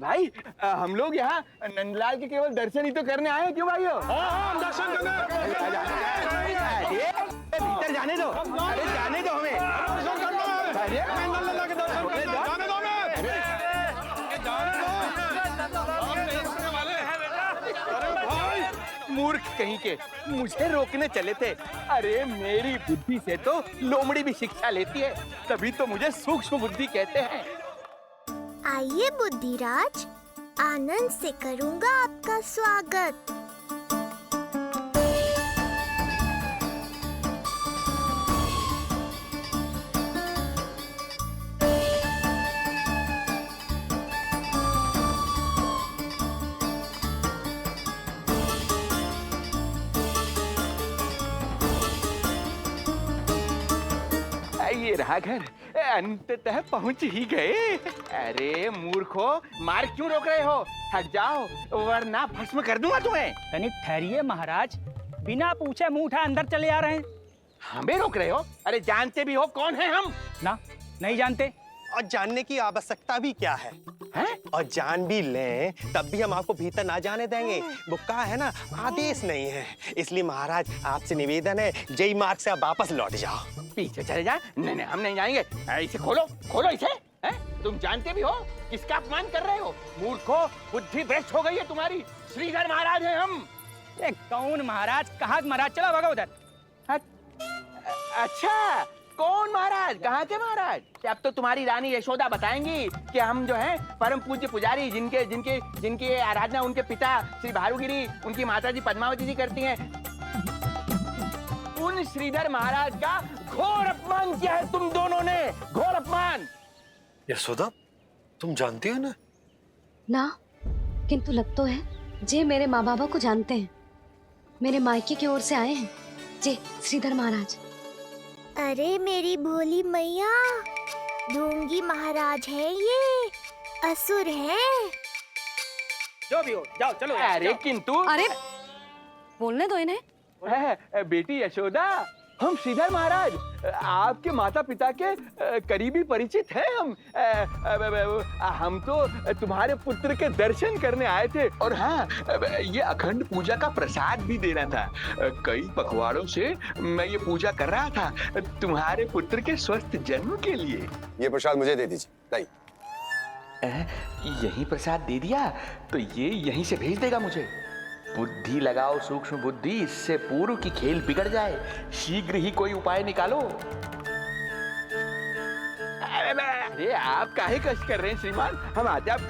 भाई हम लोग यहाँ नंदलाल के केवल दर्शन ही तो करने आए हैं, क्यों भाइयों? हाँ, दर्शन करने। भीतर जाने दो, अरे जाने दो हमें। दर्शन करना है। अरे नंदलाल के दर्शन करना है। जाने दो हमें। जाने दो। अरे भाई, मूर्ख कहीं के, मुझे रोकने चले थे। अरे मेरी बुद्धि से तो लोमड़ी भी शिक्षा लेती है, तभी तो मुझे सूक्ष्म बुद्धि कहते हैं। आइए बुद्धिराज, आनंद से करूंगा आपका स्वागत। ये रहा घर, अंततः पहुंच ही गए। अरे मूर्खो, मार्ग क्यों रोक रहे हो? हट जाओ वरना भस्म कर दूंगा तुम्हें। तनिक ठहरिए महाराज, बिना पूछे मुंह उठा अंदर चले आ रहे हैं। हमें रोक रहे हो? अरे जानते भी हो कौन है हम? ना, नहीं जानते। और जानने की आवश्यकता भी क्या है? हैं? और जान भी लें तब भी हम आपको भीतर ना जाने देंगे। वो कहा है ना, आदेश नहीं है। इसलिए महाराज आपसे निवेदन है, जय मार्ग से आप वापस लौट जाओ। पीछे चले जाए। नहीं नहीं, हम नहीं जाएंगे। इसे खोलो, खोलो इसे। हैं? तुम जानते भी हो किसका अपमान कर रहे हो? मूर्खो, बुद्धि भ्रष्ट हो गई है तुम्हारी। श्रीधर महाराज हैं हम। ए, कौन महाराज? कहाँ महाराज? चला भगा उधर। अच्छा, कौन महाराज? कहाँ के महाराज? अब तो तुम्हारी रानी यशोदा बताएंगी कि हम जो हैं परम पूज्य पुजारी, जिनके जिनके जिनकी आराधना उनके पिता श्री भारुगिरी, उनकी माता जी पद्मावती जी करती हैं। उन श्रीधर महाराज का घोर अपमान किया है तुम दोनों ने, घोर अपमान। यशोदा, तुम जानती हो ना? ना, किंतु लग तो है जे मेरे माँ बाबा को जानते हैं। मेरे मायके की ओर से आए हैं जे श्रीधर महाराज। अरे मेरी भोली मैया, ढोंगी महाराज है ये, असुर है। जो भी हो, जाओ चलो। अरे किंतु अरे बोलने दो इन्हें। बेटी यशोदा, हम श्रीधर महाराज आपके माता पिता के करीबी परिचित हैं। हम तो तुम्हारे पुत्र के दर्शन करने आए थे। और हाँ, ये अखंड पूजा का प्रसाद भी देना था। कई पखवाड़ों से मैं ये पूजा कर रहा था तुम्हारे पुत्र के स्वस्थ जन्म के लिए। ये प्रसाद मुझे दे दीजिए। लाई। यही प्रसाद दे दिया तो ये यहीं से भेज देगा मुझे। बुद्धि लगाओ सूक्ष्म बुद्धि, इससे पूर्व की खेल बिगड़ जाए। शीघ्र ही कोई उपाय निकालो। अरे आप काहे कष्ट कर रहे हैं श्रीमान? हम आते आप।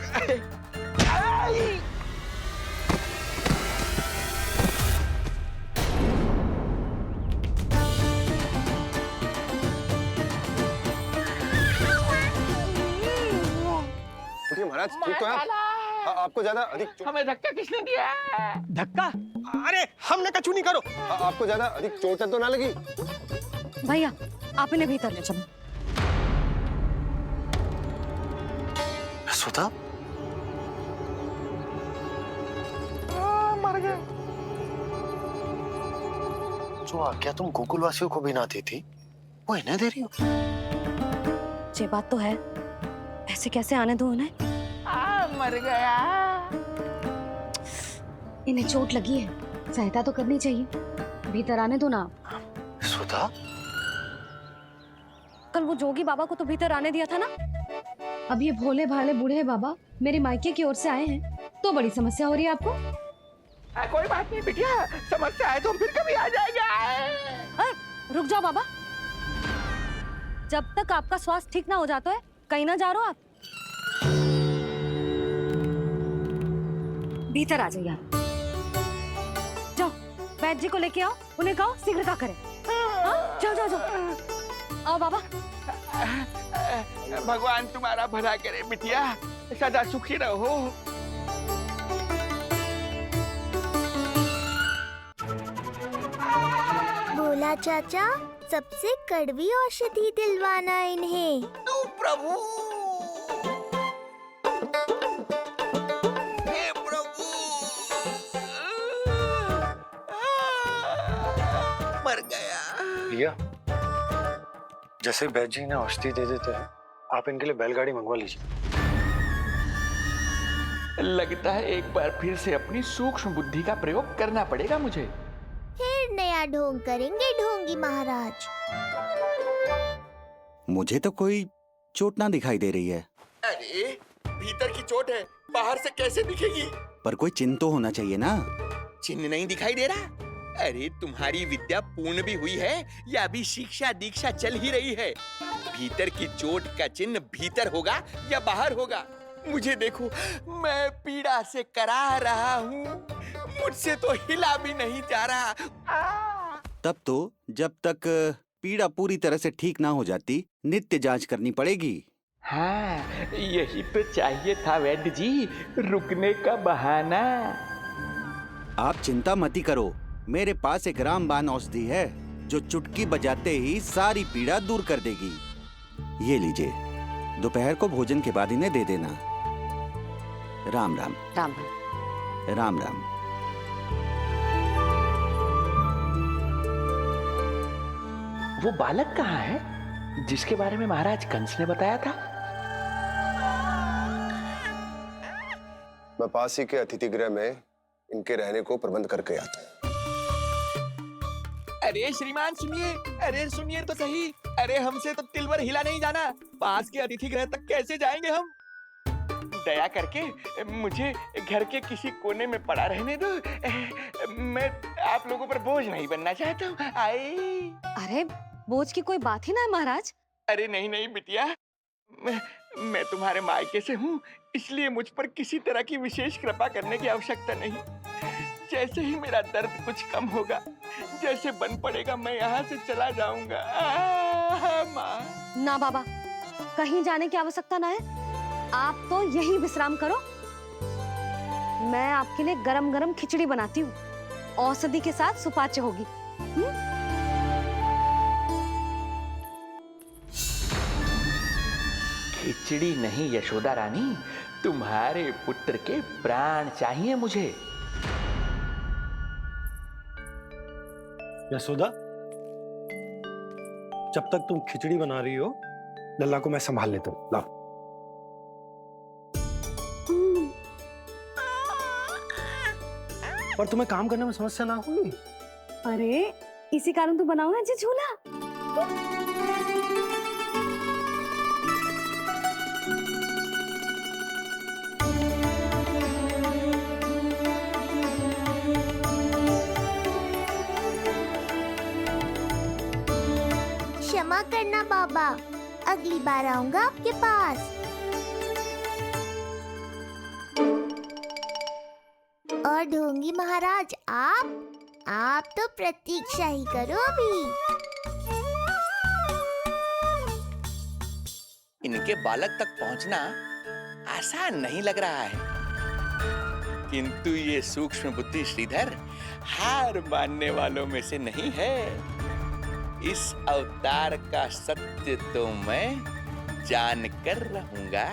उठिए महाराज, ठीक तो है आप? आपको ज्यादा अधिक हमें धक्का किसने दिया? धक्का? अरे हमने कछु नहीं करो। आपको ज्यादा अधिक चोट तो ना लगी? भैया, आप इन्हें भीतर ले चलो। यशोदा, मर गए। जो आज्ञा तुम गोकुलवासियों को भी ना दी थी, वो इन्हें दे रही हो? ये बात तो है, ऐसे कैसे आने दो उन्हें? मर गया। इन्हें चोट लगी है, सहायता तो करनी चाहिए। भीतर आने दो ना। यशोदा, कल वो जोगी बाबा को तो भीतर आने दिया था ना। अब ये भोले भाले बूढ़े बाबा मेरे मायके की ओर से आए हैं, तो बड़ी समस्या हो रही है आपको। कोई बात नहीं बिटिया, समस्या है तो फिर कभी आ जाएगा। रुक जाओ बाबा, जब तक आपका स्वास्थ्य ठीक ना हो जाता है कहीं ना जा रहे हो आप। भीतर आ जाइए आप। जाओ वैद्य जी को लेके आओ, उन्हें कहो शीघ्रता करें। जाओ जाओ जाओ। आओ बाबा। भगवान तुम्हारा भला करे बिटिया, सदा सुखी रहो। भोला चाचा, सबसे कड़वी औषधि दिलवाना इन्हें। तू प्रभु, हे प्रभु, मर गया। भैया, जैसे वैद्य जी ने औषधि दे देते हैं, आप इनके लिए बैलगाड़ी मंगवा लीजिए। लगता है एक बार फिर से अपनी सूक्ष्म बुद्धि का प्रयोग करना पड़ेगा मुझे। फिर नया ढोंग करेंगे ढोंगी महाराज। मुझे तो कोई चोट ना दिखाई दे रही है। अरे भीतर की चोट है, बाहर से कैसे दिखेगी? पर कोई चिन्ह तो होना चाहिए ना। चिन्ह नहीं दिखाई दे रहा? अरे तुम्हारी विद्या पूर्ण भी हुई है या अभी शिक्षा दीक्षा चल ही रही है? भीतर की चोट का चिन्ह भीतर होगा या बाहर होगा? मुझे देखो, मैं पीड़ा से कराह रहा हूँ, मुझसे तो हिला भी नहीं जा रहा। तब तो जब तक पीड़ा पूरी तरह से ठीक ना हो जाती नित्य जांच करनी पड़ेगी। हाँ, यही तो चाहिए था वैद्य जी, रुकने का बहाना। आप चिंता मती करो, मेरे पास एक रामबाण औषधि है जो चुटकी बजाते ही सारी पीड़ा दूर कर देगी। ये लीजिए, दोपहर को भोजन के बाद इन्हें दे देना। राम राम। राम राम राम। वो बालक कहाँ है जिसके बारे में महाराज कंस ने बताया था? मैं पास ही के अतिथि गृह में इनके रहने को प्रबंध करके आता हूँ। अरे श्रीमान सुनिए, अरे सुनिए तो सही। अरे हमसे तो तिलवर हिला नहीं जाना, पास के अतिथि गृह तक कैसे जाएंगे हम? दया करके मुझे घर के किसी कोने में पड़ा रहने दो। मैं आप लोगों पर बोझ नहीं बनना चाहता हूँ। आई। अरे बोझ की कोई बात ही ना है महाराज। अरे नहीं नहीं बिटिया, मैं तुम्हारे मायके से हूँ, इसलिए मुझ पर किसी तरह की विशेष कृपा करने की आवश्यकता नहीं। जैसे ही मेरा दर्द कुछ कम होगा, जैसे बन पड़ेगा, मैं यहाँ से चला जाऊंगा। माँ। ना बाबा, कहीं जाने की आवश्यकता ना है, आप तो यही विश्राम करो। मैं आपके लिए गरम गरम खिचड़ी बनाती हूँ, औषधि के साथ सुपाच्य होगी। खिचड़ी नहीं यशोदा रानी, तुम्हारे पुत्र के प्राण चाहिए मुझे। यशोदा, जब तक तुम खिचड़ी बना रही हो, लल्ला को मैं संभाल लेता हूँ। लाओ। पर तुम्हें काम करने में समस्या ना होगी? अरे इसी कारण तो बनाओ ना जी झूला। क्षमा करना बाबा, अगली बार आऊंगा आपके पास। और ढोंगी महाराज, आप तो प्रतीक्षा ही करो अभी। इनके बालक तक पहुंचना आसान नहीं लग रहा है, किंतु ये सूक्ष्म बुद्धि श्रीधर हार मानने वालों में से नहीं है। इस अवतार का सत्य तो मैं जान कर रहूंगा।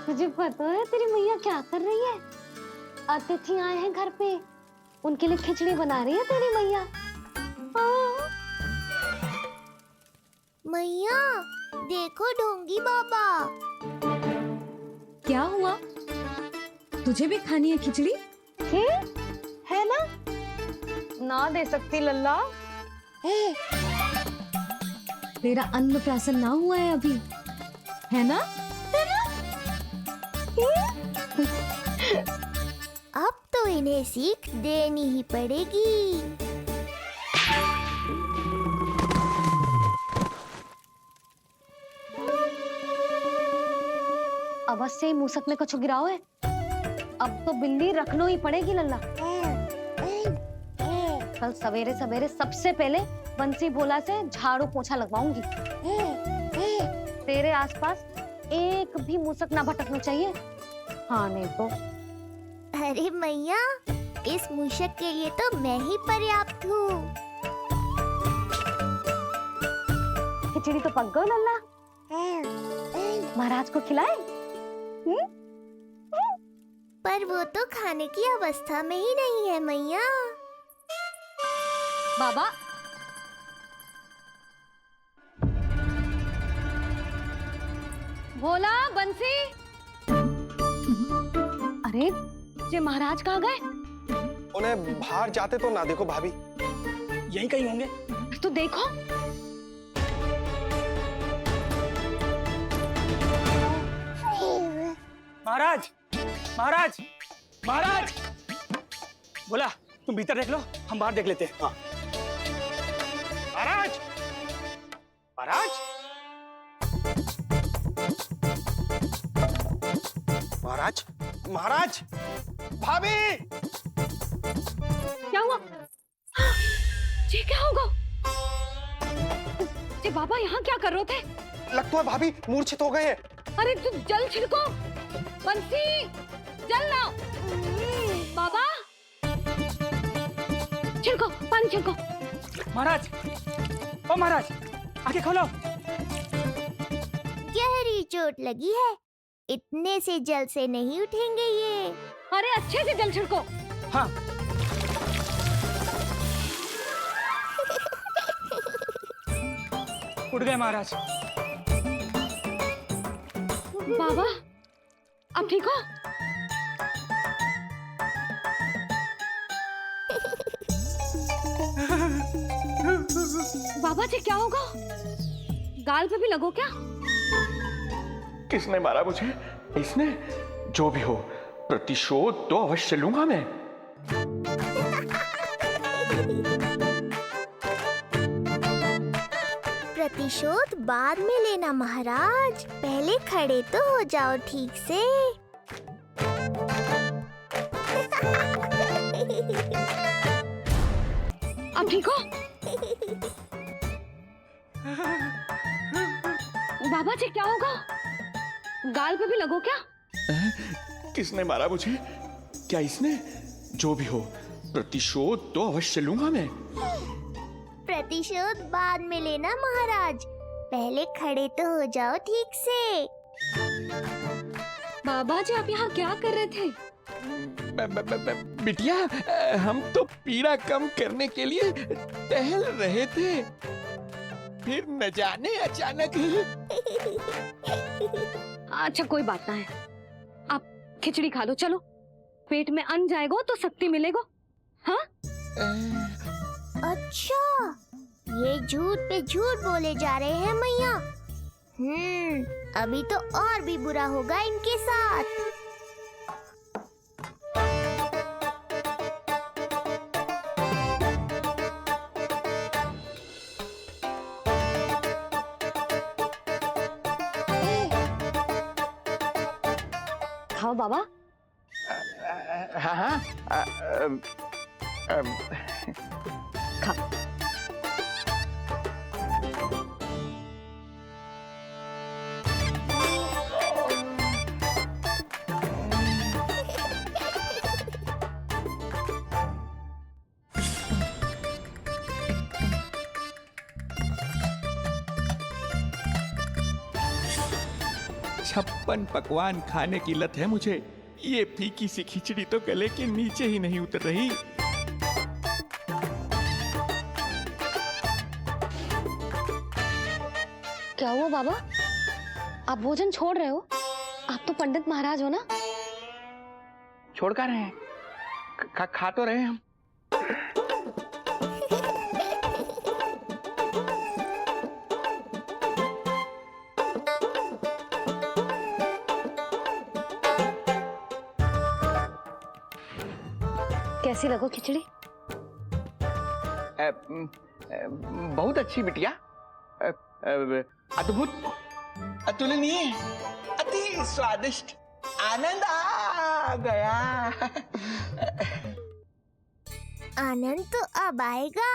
तुझे पता है तेरी मैया क्या कर रही है? अतिथि आए हैं घर पे, उनके लिए खिचड़ी बना रही है तेरी मैया। मैया देखो ढोंगी बाबा। क्या हुआ? तुझे भी खानी है खिचड़ी? है ना? ना दे सकती लल्ला। तेरा अन्नप्राशन ना हुआ है अभी, है ना? अब तो इन्हें सीख देनी ही पड़ेगी। अवश्य ही मूसक में कुछ गिराओ है। अब तो बिल्ली रखनो ही पड़ेगी लल्ला। कल सवेरे सवेरे सबसे पहले बंसी भोला से झाड़ू पोछा लगवाऊंगी। तेरे आसपास एक भी मूसक ना भटकना चाहिए। हाँ नहीं तो। अरे मैया, इस मूषक के लिए तो मैं ही पर्याप्त हूँ। खिचड़ी तो पक गो लल्ला। महाराज को खिलाए? पर वो तो खाने की अवस्था में ही नहीं है मैया। बाबा, भोला, बंसी। अरे ये महाराज कहाँ गए? उन्हें बाहर जाते तो ना देखो भाभी। यहीं कहीं होंगे। तो देखो। महाराज, महाराज, महाराज। बोला तुम भीतर देख लो, हम बाहर देख लेते हैं। हाँ। महाराज, महाराज, महाराज, महाराज, भाभी। क्या हुआ? ये क्या होगा? ये बाबा यहाँ क्या कर रहे थे? लगता है भाभी मूर्छित हो गए हैं। अरे तू जल छिड़को, बंसी, जल लाओ। बाबा, छिड़को, पानी छिड़को। महाराज, ओ महाराज, आंखें खोलो। गहरी चोट लगी है, इतने से जल से नहीं उठेंगे ये। अरे अच्छे से जल छिड़को। हाँ। उठ गए महाराज। बाबा, अब ठीक हो? बाबा जी क्या होगा? गाल पे भी लगो क्या? किसने मारा मुझे? इसने? जो भी हो, प्रतिशोध तो अवश्य लूंगा मैं। प्रतिशोध बाद में लेना महाराज, पहले खड़े तो हो जाओ ठीक से। अब ठीक हो? बाबा जी क्या होगा? गाल पे भी लगो क्या? किसने मारा मुझे? क्या इसने? जो भी हो, प्रतिशोध तो अवश्य लूंगा मैं। प्रतिशोध बाद में लेना महाराज, पहले खड़े तो हो जाओ ठीक से। बाबा जी आप यहाँ क्या कर रहे थे? बिटिया, हम तो पीड़ा कम करने के लिए टहल रहे थे, फिर न जाने अचानक। अच्छा कोई बात ना है, आप खिचड़ी खा लो। चलो, पेट में अन्न जाएगा तो शक्ति मिलेगा। हाँ? अच्छा, ये झूठ पे झूठ बोले जा रहे हैं मैया। अभी तो और भी बुरा होगा इनके साथ। खाओ बाबा। हाँ हाँ। खा। छप्पन पकवान खाने की लत है मुझे। ये फीकी सी खिचड़ी तो गले के नीचे ही नहीं उतर रही। क्या हुआ बाबा? आप भोजन छोड़ रहे हो? आप तो पंडित महाराज हो ना? छोड़ कर रहे हैं, खा तो रहे हैं हम। कैसी लगो खिचड़ी? बहुत अच्छी बिटिया, अद्भुत, अतुलनीय, अति स्वादिष्ट, आनंद आ गया। आनंद तो अब आएगा।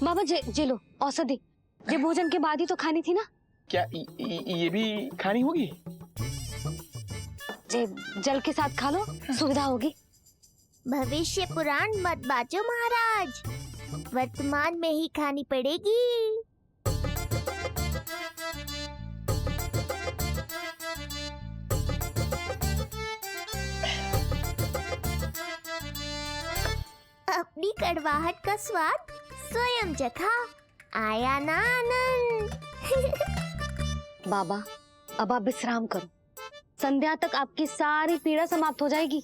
बाबा जे लो औषधि, ये भोजन के बाद ही तो खानी थी ना? क्या ये भी खानी होगी? जे जल के साथ खा लो, सुविधा होगी। भविष्य पुराण मत बाजो महाराज, वर्तमान में ही खानी पड़ेगी। अपनी कड़वाहट का स्वाद स्वयं चखा। आया ना आनंद। बाबा, अब आप विश्राम करो। संध्या तक आपकी सारी पीड़ा समाप्त हो जाएगी।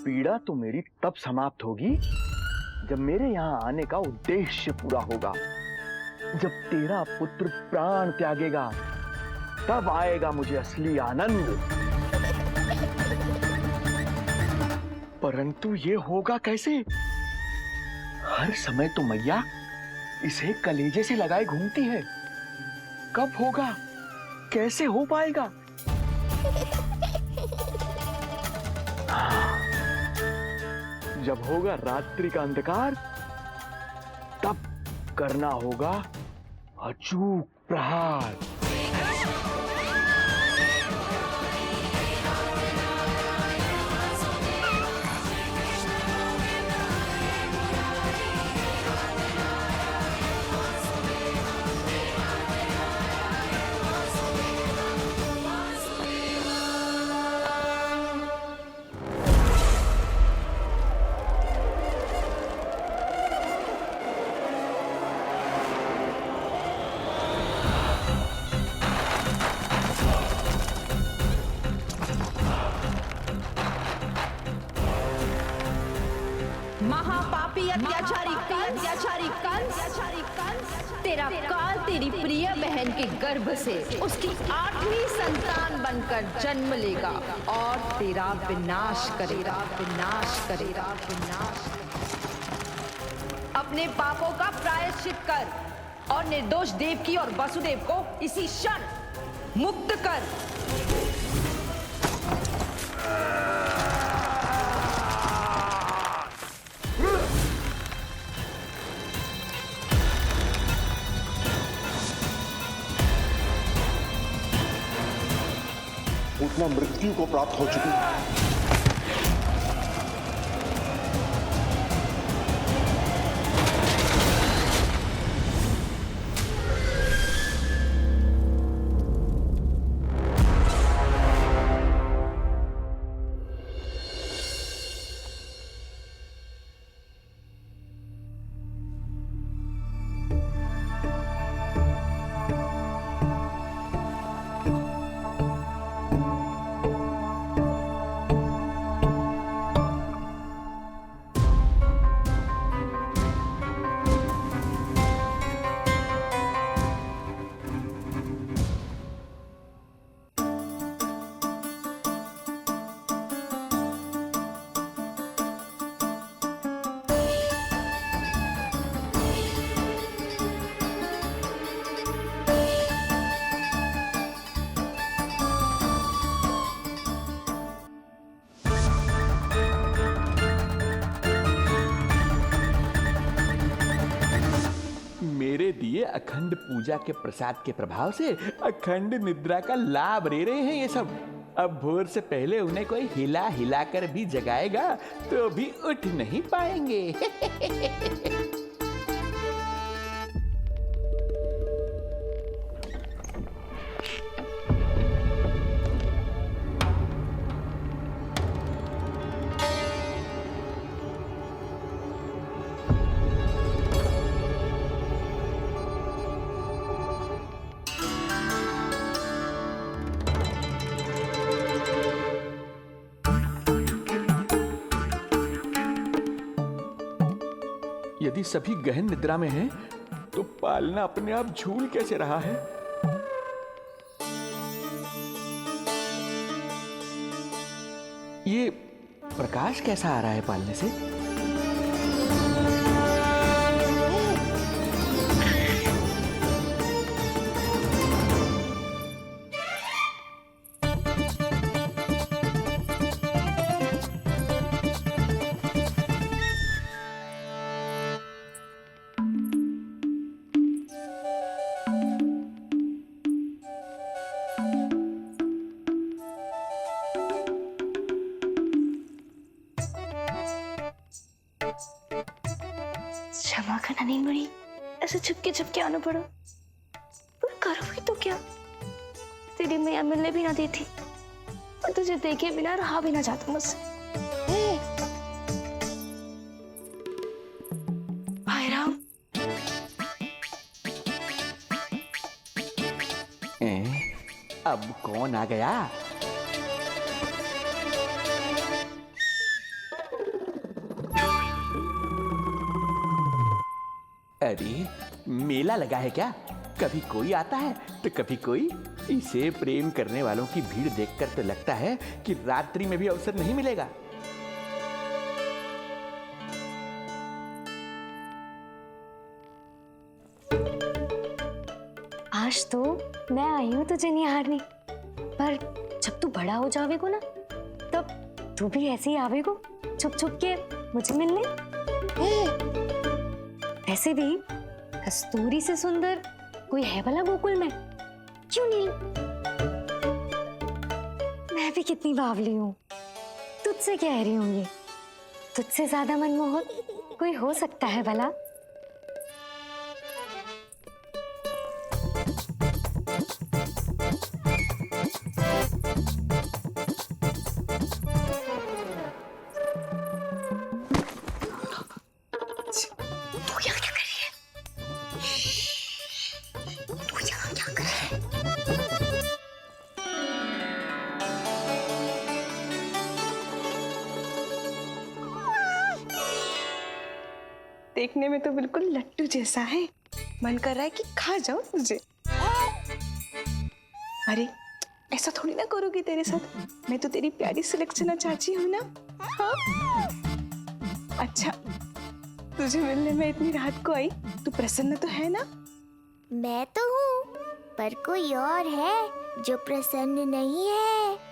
पीड़ा तो मेरी तब समाप्त होगी जब मेरे यहाँ आने का उद्देश्य पूरा होगा। जब तेरा पुत्र प्राण त्यागेगा तब आएगा मुझे असली आनंद। परंतु ये होगा कैसे? हर समय तो मैया इसे कलेजे से लगाए घूमती है। कब होगा? कैसे हो पाएगा? जब होगा रात्रि का अंधकार तब करना होगा अचूक प्रहार। महापापी अत्याचारी कंस, तेरा काल तेरी प्रिय बहन के गर्भ से उसकी 8वीं संतान बनकर जन्म लेगा और तेरा विनाश करेगा। अपने पापों का प्रायश्चित कर और निर्दोष देवकी और वसुदेव को इसी क्षण मुक्त कर। उतना मृत्यु को प्राप्त हो चुकी है। मेरे दिए अखंड पूजा के प्रसाद के प्रभाव से अखंड निद्रा का लाभ ले रहे हैं ये सब। अब भोर से पहले उन्हें कोई हिला हिलाकर भी जगाएगा तो भी उठ नहीं पाएंगे। यदि सभी गहन निद्रा में हैं, तो पालना अपने आप झूल कैसे रहा है? ये प्रकाश कैसा आ रहा है पालने से? क्षमा करना नहीं मुड़ी, ऐसे छुपके छुपके आना पड़ा। पर करोगे तो क्या? तेरी मैया मिलने भी ना देती और तुझे देखे बिना रहा भी ना जाता मुझसे। भाई राम, अब कौन आ गया? अरे मेला लगा है क्या? कभी कोई आता है तो कभी कोई। इसे प्रेम करने वालों की भीड़ देखकर तो लगता है कि रात्रि में भी अवसर नहीं मिलेगा। आज तो मैं आई हूँ तुझे निहारने, पर जब तू बड़ा हो जावेगो ना तब तू भी ऐसे ही आवेगो छुप छुप के मुझे मिलने। वैसे भी कस्तूरी से सुंदर कोई है भला गोकुल में? क्यों नहीं? मैं भी कितनी बावली हूँ, तुझसे कह रही हूँ ये। तुझसे ज्यादा मनमोहक कोई हो सकता है भला? देखने में तो बिल्कुल लट्टू जैसा है, मन कर रहा है कि खा जाऊं तुझे। अरे ऐसा थोड़ी ना करोगी तेरे साथ, मैं तो तेरी प्यारी सुलक्षणा चाची हूँ ना। हाँ? अच्छा, तुझे मिलने में इतनी रात को आई, तू प्रसन्न तो है ना? मैं तो हूँ, पर कोई और है जो प्रसन्न नहीं है।